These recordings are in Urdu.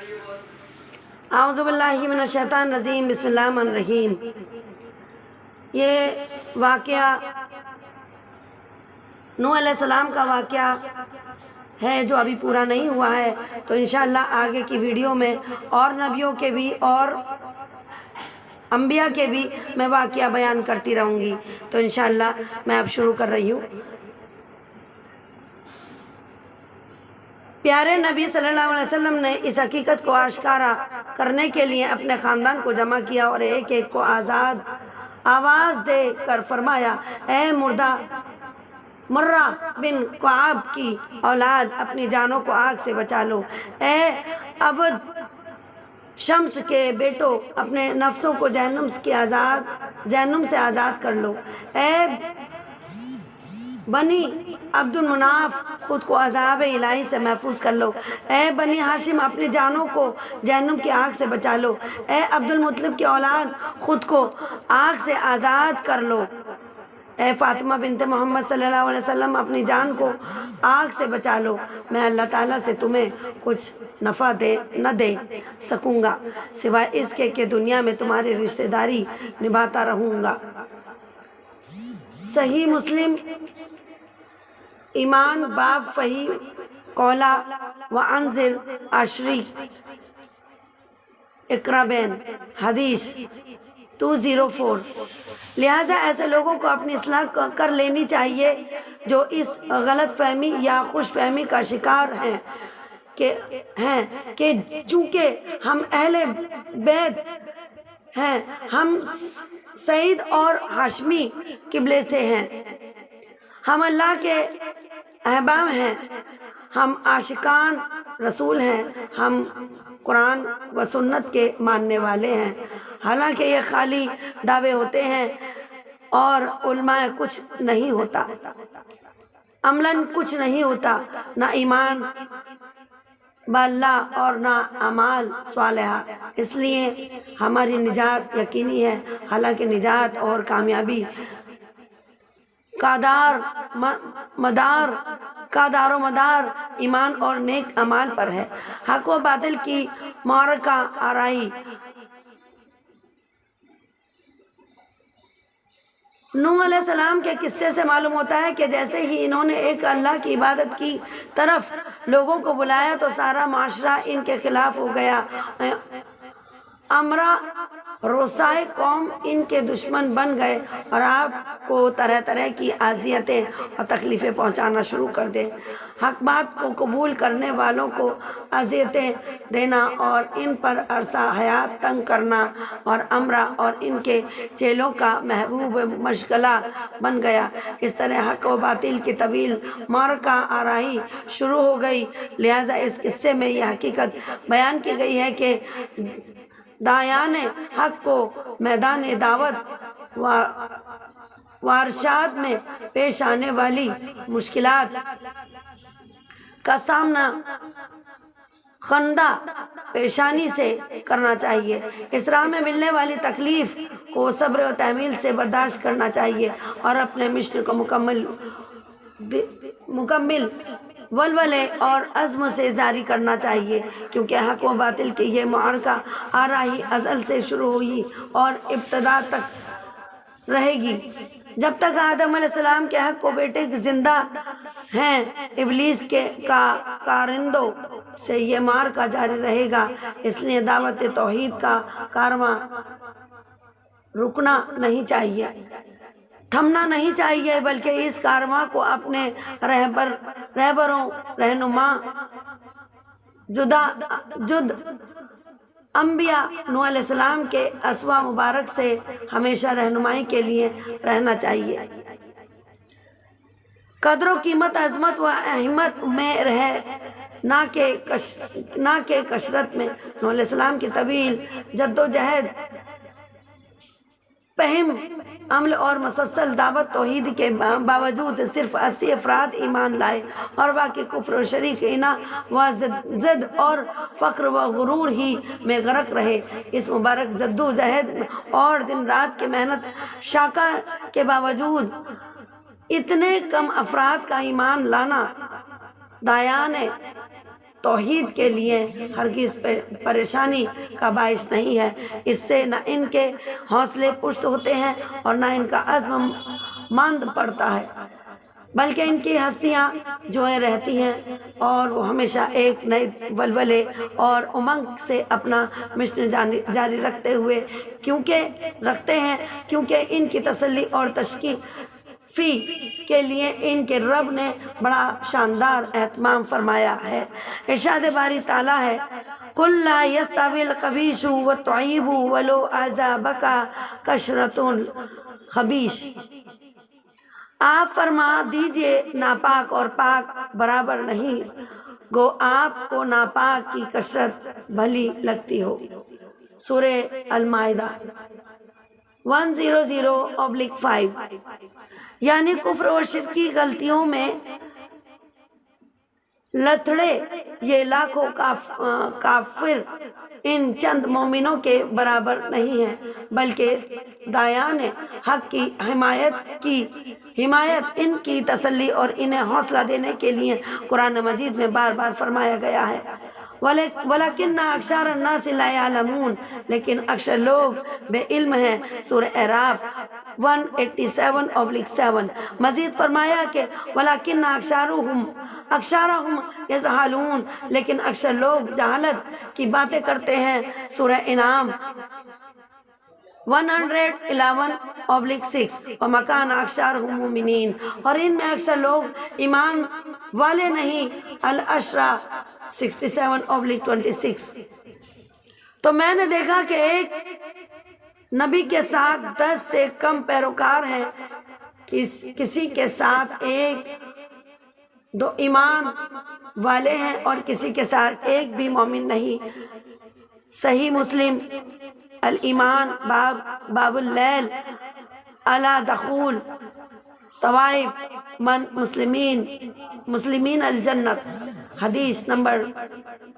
اعوذ باللہ من الشیطان الرجیم، بسم اللہ الرحمن الرحیم۔ یہ واقعہ نوح علیہ السلام کا واقعہ ہے جو ابھی پورا نہیں ہوا ہے، تو انشاءاللہ آگے کی ویڈیو میں اور نبیوں کے بھی اور انبیاء کے بھی میں واقعہ بیان کرتی رہوں گی۔ تو انشاءاللہ میں اب شروع کر رہی ہوں۔ پیارے نبی صلی اللہ علیہ وسلم نے اس حقیقت کو آشکارا کرنے کے لیے اپنے خاندان کو جمع کیا اور ایک ایک کو آواز دے کر فرمایا، اے مرہ بن کعب کی اولاد، اپنی جانوں کو آگ سے بچا لو۔ اے عبد شمس کے بیٹو، اپنے نفسوں کو جہنم سے آزاد کر لو۔ اے بنی عبد المناف، خود کو عذاب الہی سے محفوظ کر لو۔ اے بنی ہاشم، اپنی جانوں کو جہنم کی آگ سے بچا لو۔ اے عبد المطلب کی اولاد، خود کو آگ سے آزاد کر لو۔ اے فاطمہ بنت محمد صلی اللہ علیہ وسلم، اپنی جان کو آگ سے بچا لو۔ میں اللہ تعالیٰ سے تمہیں کچھ نفع نہ دے سکوں گا سوائے اس کے کہ دنیا میں تمہاری رشتہ داری نبھاتا رہوں گا۔ صحیح مسلم ایمان باب فہی قولا وانذر عشری اقربین، حدیث 204۔ لہٰذا ایسے لوگوں کو اپنی اصلاح کر لینی چاہیے جو اس غلط فہمی یا خوش فہمی کا شکار ہیں کہ چونکہ ہم اہل بیت ہیں، ہم سعید اور ہاشمی قبلے سے ہیں، ہم اللہ کے احباب ہیں، ہم عاشقان رسول ہیں، ہم قرآن و سنت کے ماننے والے ہیں۔ حالانکہ یہ خالی دعوے ہوتے ہیں اور علماء کچھ نہیں ہوتا، عملاً کچھ نہیں ہوتا، نہ ایمان باللہ اور نہ اعمال صالحہ۔ اس لیے ہماری نجات یقینی ہے، حالانکہ نجات اور کامیابی کا دار و مدار ایمان اور نیک اعمال پر ہے۔ حق و باطل کی معرکہ آرائی۔ نوح علیہ السلام کے قصے سے معلوم ہوتا ہے کہ جیسے ہی انہوں نے ایک اللہ کی عبادت کی طرف لوگوں کو بلایا تو سارا معاشرہ ان کے خلاف ہو گیا۔ امرا روسائے قوم ان کے دشمن بن گئے اور آپ کو طرح طرح کی اذیتیں اور تکلیفیں پہنچانا شروع کر دیں۔ حق بات کو قبول کرنے والوں کو اذیتیں دینا اور ان پر عرصہ حیات تنگ کرنا، اور امرا اور ان کے چیلوں کا محبوب مشغلہ بن گیا۔ اس طرح حق و باطل کی طویل معرکہ آرائی شروع ہو گئی۔ لہٰذا اس قصے میں یہ حقیقت بیان کی گئی ہے کہ داعیان حق کو میدان دعوت و ارشاد میں پیش آنے والی مشکلات کا سامنا خندہ پیشانی سے کرنا چاہیے۔ اس راہ میں ملنے والی تکلیف کو صبر و تحمل سے برداشت کرنا چاہیے اور اپنے مشن کو مکمل ولولے اور عزم سے جاری کرنا چاہیے، کیونکہ حق و باطل کی یہ معرکہ آرائی ازل سے شروع ہوئی اور ابتدا تک رہے گی۔ جب تک آدم علیہ السلام کے حق و بیٹے زندہ ہیں، ابلیس کے کارندوں سے یہ معرکہ جاری رہے گا۔ اس لیے دعوت توحید کا کارواں رکنا نہیں چاہیے، تھمنا نہیں چاہیے، بلکہ اس کارواں کو اپنے رہبروں رہنما جد انبیاء نوح علیہ السلام کے اسوہ مبارک سے ہمیشہ رہنمائی کے لیے رہنا چاہیے۔ قدر و قیمت، عظمت و اہمیت میں رہے، نہ کہ کثرت میں۔ نوح علیہ السلام کی طویل جد و جہد، فہم عمل اور مسلسل دعوت توحید کے باوجود صرف 80 افراد ایمان لائے اور باقی کفر و شرک انہ و ضد اور فقر و غرور ہی میں غرق رہے۔ اس مبارک جد و جہد اور دن رات کی محنت شاقہ کے باوجود اتنے کم افراد کا ایمان لانا داعیان توحید کے لیے ہرگز پریشانی کا باعث نہیں ہے۔ اس سے نہ ان کے حوصلے پست ہوتے ہیں اور نہ ان کا عزم ماند پڑتا ہے، بلکہ ان کی ہستیاں جوئیں رہتی ہیں اور وہ ہمیشہ ایک نئے ولولے اور امنگ سے اپنا مشن جاری رکھتے ہیں، کیونکہ ان کی تسلی اور تشفی کے لیے ان کے رب نے بڑا شاندار اہتمام فرمایا ہے۔ ارشاد باری تعالیٰ ہے، قُلْ لَا يَسْتَوِي الْخَبِيثُ وَالطَّيِّبُ وَلَوْ أَعْجَبَكَ کثرة الخبیث۔ آپ فرما دیجئے ناپاک اور پاک برابر نہیں، گو آپ کو ناپاک کی کثرت بھلی لگتی ہو۔ سورہ المائدہ 100/5۔ یعنی کفر اور شرک کی غلطیوں میں لتڑے یہ لاکھوں کافر ان چند مومنوں کے برابر نہیں ہیں، بلکہ دایان حق کی حمایت ان کی تسلی اور انہیں حوصلہ دینے کے لیے قرآن مجید میں بار بار فرمایا گیا ہے۔ وَلَكِنَّ أَكْثَرَ النَّاسِ لَا يَعْلَمُونَ، لیکن اکثر لوگ بے علم ہیں۔ سورہ اعراف 187/7۔ مزید فرمایا کہ وَلَكِنَّ أَكْثَرَهُمْ يَجْهَلُونَ، لیکن اکثر لوگ جہالت کی باتیں کرتے ہیں۔ سورہ انعام 111/6۔ وَمَا كَانَ أَكْثَرُهُم مُؤْمِنِينَ، اور ان میں اکثر لوگ ایمان والے نہیں۔ الاشرا 67/26۔ تو میں نے دیکھا کہ ایک نبی کے ساتھ 10 سے کم پیروکار ہیں، کسی کے ساتھ 1-2 ایمان والے ہیں اور کسی کے ساتھ ایک بھی مومن نہیں۔ صحیح مسلم الایمان باب اللیل علی دخول طوائف من مسلمین الجنت، حدیث نمبر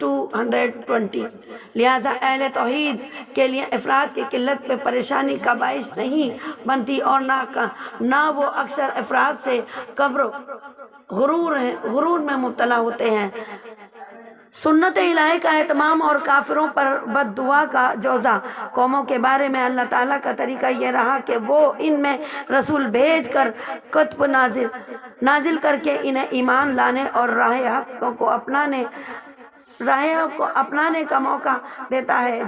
220۔ لہذا اہل توحید کے لیے افراد کی قلت پہ پریشانی کا باعث نہیں بنتی، اور نہ وہ اکثر افراد سے کبر غرور میں مبتلا ہوتے ہیں۔ سنت الہی کا اہتمام اور کافروں پر بد دعا کا جوزہ۔ قوموں کے بارے میں اللہ تعالیٰ کا طریقہ یہ رہا کہ وہ ان میں رسول بھیج کر کتب نازل کر کے انہیں ایمان لانے اور راہ حق کو اپنانے کا موقع دیتا ہے۔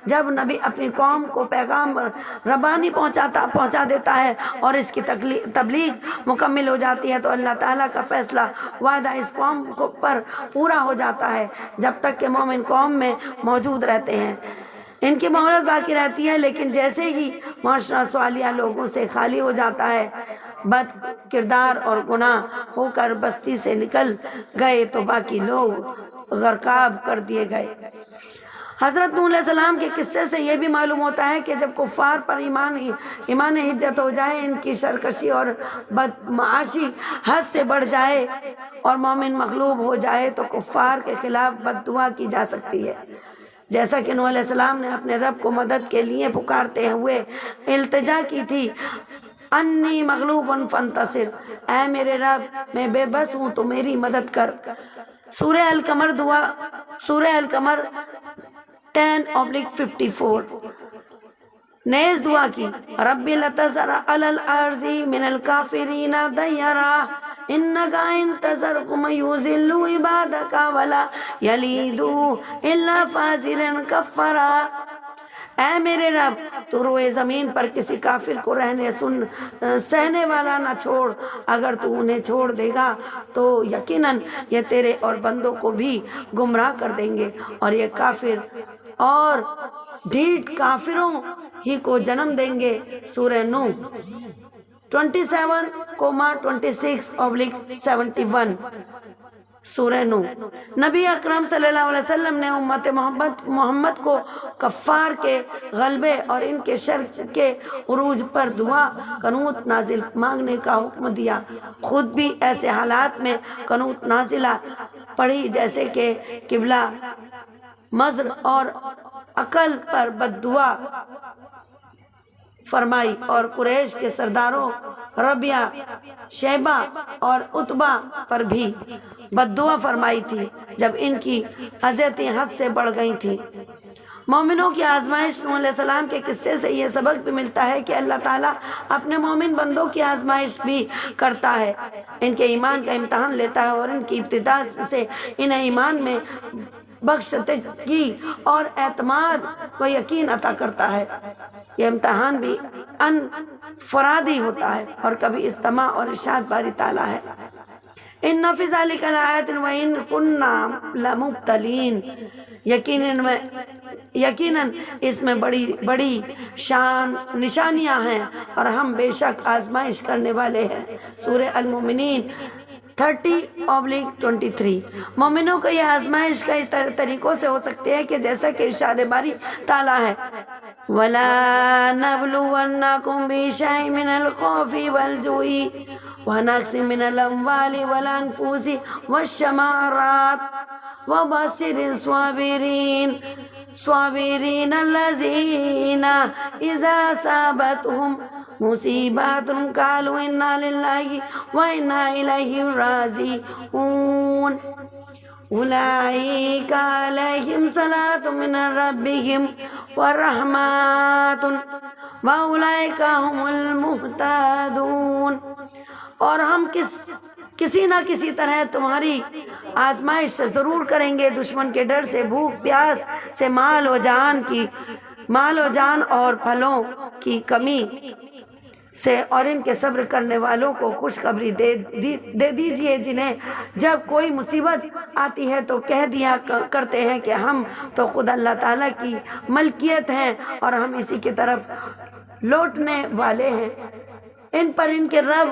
جب نبی اپنی قوم کو پیغام ربانی پہنچا دیتا ہے اور اس کی تبلیغ مکمل ہو جاتی ہے تو اللہ تعالیٰ کا فیصلہ وعدہ اس قوم پر پورا ہو جاتا ہے، جب تک کہ مومن قوم میں موجود رہتے ہیں ان کی مہلت باقی رہتی ہے۔ لیکن جیسے ہی معاشرہ صالحہ لوگوں سے خالی ہو جاتا ہے، بد کردار اور گناہ ہو کر بستی سے نکل گئے، تو باقی لوگ غرقاب کر دیے گئے۔ حضرت نوح علیہ السلام کے قصے سے یہ بھی معلوم ہوتا ہے کہ جب کفار پر ایمان حجت ہو جائے، ان کی سرکشی اور بدمعاشی حد سے بڑھ جائے اور مومن مغلوب ہو جائے تو کفار کے خلاف بد دعا کی جا سکتی ہے، جیسا کہ نوح علیہ السلام نے اپنے رب کو مدد کے لیے پکارتے ہوئے التجا کی تھی، انی مغلوب فانتصر، اے میرے رب میں بے بس ہوں تو میری مدد کر۔ سورہ القمر 10/54۔ نیز دعا کی، رب لا تذر علی الارض من الکافرین دیارا انک ان تذرهم یضلوا عبادک ولا یلیدوا الا فاجرا کفارا۔ اے میرے رب تو روئے زمین پر کسی کافر کو سہنے والا نہ چھوڑ، اگر تو انہیں چھوڑ دے گا تو یقیناً یہ تیرے اور بندوں کو بھی گمراہ کر دیں گے، اور یہ کافر اور ڈھیٹ کافروں ہی کو جنم دیں گے۔ سورہ نوح 27:26/71۔ سورہ نوح۔ نبی اکرم صلی اللہ علیہ وسلم نے امت محمد کو کفار کے غلبے اور ان کے شر کے عروج پر دعا قنوت نازل مانگنے کا حکم دیا۔ خود بھی ایسے حالات میں قنوت نازلہ پڑھی جیسے کہ قبلہ مضر اور عقل پر بد دعا فرمائی، اور قریش کے سرداروں ربیعہ، شیبہ اور عتبہ پر بھی بد دعا فرمائی تھی۔ جب ان کی اذیتیں حد سے بڑھ گئی تھیں۔ مومنوں کی آزمائش، نوح علیہ السلام کے قصے سے یہ سبق بھی ملتا ہے کہ اللہ تعالیٰ اپنے مومن بندوں کی آزمائش بھی کرتا ہے، ان کے ایمان کا امتحان لیتا ہے اور ان کی ابتدا سے انہیں ایمان میں بخشندگی اور اعتماد و یقین عطا کرتا ہے۔ یہ امتحان بھی انفرادی ہوتا ہے اور کبھی اجتماع اور ارشاد باری تعالیٰ ہے۔ ان فی ذلک لآیات وان کنا لمبتلین، یقیناً اس میں بڑی بڑی شان نشانیاں ہیں اور ہم بے شک آزمائش کرنے والے ہیں۔ سورہ المومنین 30:23۔ مومنوں کو یہ آزمائش کئی طریقوں سے ہو سکتے ہیں کہ جیسا کہ ارشاد باری تعالیٰ ہے، وَلَا نَبْلُوَنَّكُمْ بِشَيْءٍ مِّنَ الْخَوْفِ وَالْجُوعِ وَنَقْصٍ مِّنَ الْأَمْوَالِ وَالْأَنفُسِ وَالثَّمَرَاتِ وَبَشِّرِ الصَّابِرِينَ الَّذِينَ إِذَا أَصَابَتْهُمْ مُصِيبَةٌ قَالُوا إِنَّا لِلَّهِ وَإِنَّا إِلَيْهِ رَاجِعُونَ أُولَئِكَ عَلَيْهِمْ صَلَاةٌ مِّن رَّبِّهِمْ وَرَحْمَةٌ وَأُولَئِكَ هُمُ الْمُهْتَدُونَ۔ اور ہم کسی نہ کسی طرح تمہاری آزمائش ضرور کریں گے، دشمن کے ڈر سے، بھوک پیاس سے، مال و جان اور پھلوں کی کمی سے، اور ان کے صبر کرنے والوں کو خوشخبری دے دیجئے جنہیں جب کوئی مصیبت آتی ہے تو کہہ دیا کرتے ہیں کہ ہم تو خود اللہ تعالیٰ کی ملکیت ہیں اور ہم اسی کی طرف لوٹنے والے ہیں۔ ان پر ان کے رب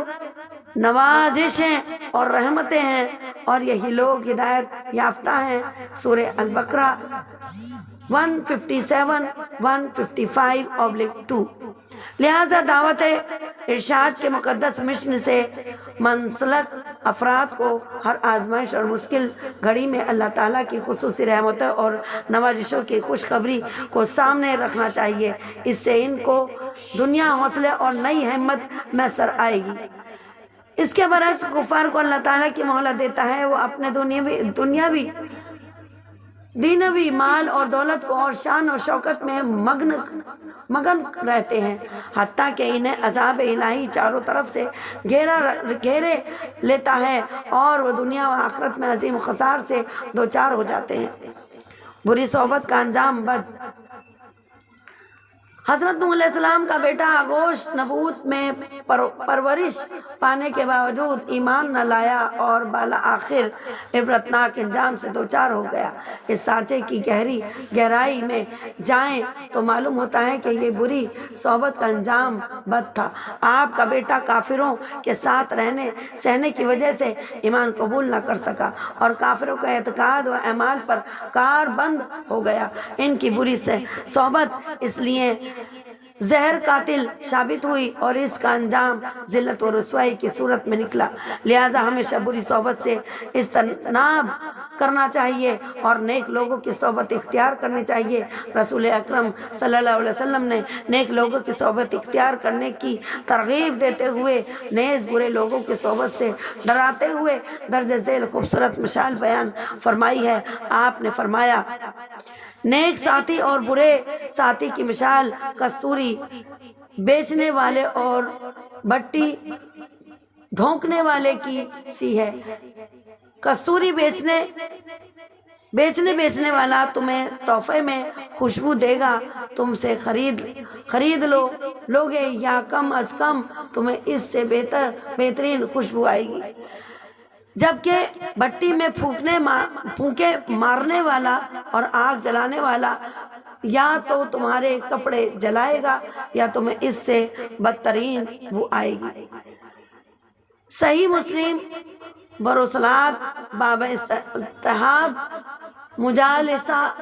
نوازشیں اور رحمتیں ہیں اور یہی لوگ ہدایت یافتہ ہیں۔ سورہ البقرہ 157-155/2۔ لہذا دعوت ارشاد کے مقدس مشن سے منسلک افراد کو ہر آزمائش اور مشکل گھڑی میں اللہ تعالیٰ کی خصوصی رحمتوں اور نوازشوں کی خوشخبری کو سامنے رکھنا چاہیے۔ اس سے ان کو دنیا حوصلے اور نئی ہمت میسر آئے گی۔ اس کے برعکس کفار کو اللہ تعالیٰ کی مہلت دیتا ہے، وہ اپنے دنیاوی مال اور دولت کو اور شان و شوکت میں مگن رہتے ہیں، حتیٰ کہ انہیں عذاب الہی چاروں طرف سے گھیرے لیتا ہے اور وہ دنیا و آخرت میں عظیم خسار سے دوچار ہو جاتے ہیں۔ بری صحبت کا انجام بد۔ حضرت نوح علیہ السلام کا بیٹا آغوش نبوت میں پرورش پانے کے باوجود ایمان نہ لایا اور بالآخر عبرتناک انجام سے دوچار ہو گیا۔ اس سانچے کی گہرائی میں جائیں تو معلوم ہوتا ہے کہ یہ بری صحبت کا انجام بد تھا۔ آپ کا بیٹا کافروں کے ساتھ سہنے کی وجہ سے ایمان قبول نہ کر سکا اور کافروں کا اعتقاد و اعمال پر کار بند ہو گیا۔ ان کی بری صحبت اس لیے زہر قاتل ثابت ہوئی اور اس کا انجام ذلت و رسوائی کی صورت میں نکلا۔ لہذا ہمیشہ بری صحبت سے اجتناب کرنا چاہیے اور نیک لوگوں کی صحبت اختیار کرنی چاہیے۔ رسول اکرم صلی اللہ علیہ وسلم نے نیک لوگوں کی صحبت اختیار کرنے کی ترغیب دیتے ہوئے نیز برے لوگوں کی صحبت سے ڈراتے ہوئے درج ذیل خوبصورت مثال بیان فرمائی ہے۔ آپ نے فرمایا، نیک ساتھی اور برے ساتھی کی مثال کستوری بیچنے والے اور بٹی دھونکنے والے کی سی ہے۔ کستوری بیچنے والا تمہیں تحفے میں خوشبو دے گا، تم سے خرید لوگے یا کم از کم تمہیں اس سے بہترین خوشبو آئے گی، جبکہ بٹی میں پھونکے مارنے والا اور آگ جلانے والا یا تو تمہارے کپڑے جلائے گا یا تمہیں اس سے بدترین بو آئے گی۔ صحیح مسلم برسلات باب استحاب مجالسہ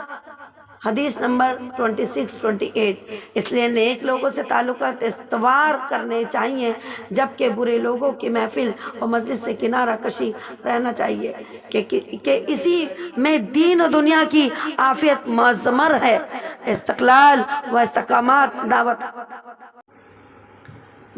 حدیث نمبر 26-28۔ اس لیے نیک لوگوں سے تعلقات استوار کرنے چاہیے جبکہ برے لوگوں کی محفل اور مجلس سے کنارہ کشی رہنا چاہیے کہ اسی میں دین و دنیا کی عافیت معظمر ہے۔ استقلال و استقامت دعوت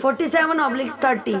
47/30।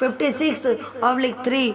56/3।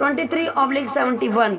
23/71।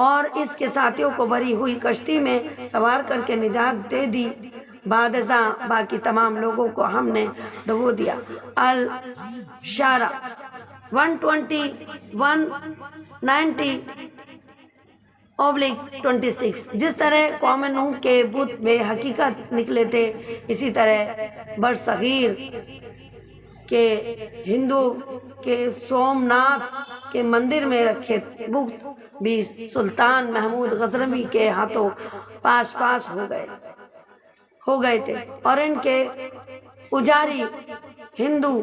اور اس کے ساتھیوں کو بھری ہوئی کشتی میں سوار کر کے نجات دے دی۔ بعد ازاں باقی تمام لوگوں کو ہم نے ڈبو دیا۔ الشارع 190/26 جس طرح قوم نوح کے بت بے حقیقت نکلے تھے، اسی طرح برصغیر کے ہندو کے سومناتھ کے مندر میں رکھے بت بھی سلطان محمود غزنوی کے ہاتھوں پاش ہو گئے تھے، اور ان کے پجاری ہندو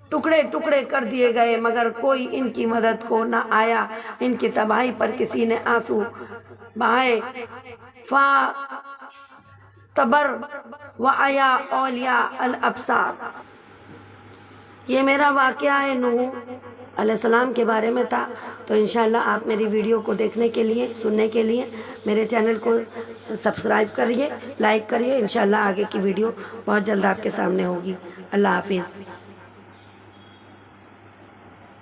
ٹکڑے ٹکڑے کر دیے گئے، مگر کوئی ان کی مدد کو نہ آیا۔ ان کی تباہی پر کسی نے آنسو بہائے۔ فَتَبَرَّ وَأَیَا اولیاء الابصار۔ یہ میرا واقعہ ہے نوح علیہ السلام کے بارے میں تھا۔ تو انشاءاللہ آپ میری ویڈیو کو دیکھنے کے لیے، سننے کے لیے میرے چینل کو سبسکرائب کریے، لائک کریے۔ انشاءاللہ آگے کی ویڈیو بہت جلد آپ کے سامنے ہوگی۔ اللہ حافظ۔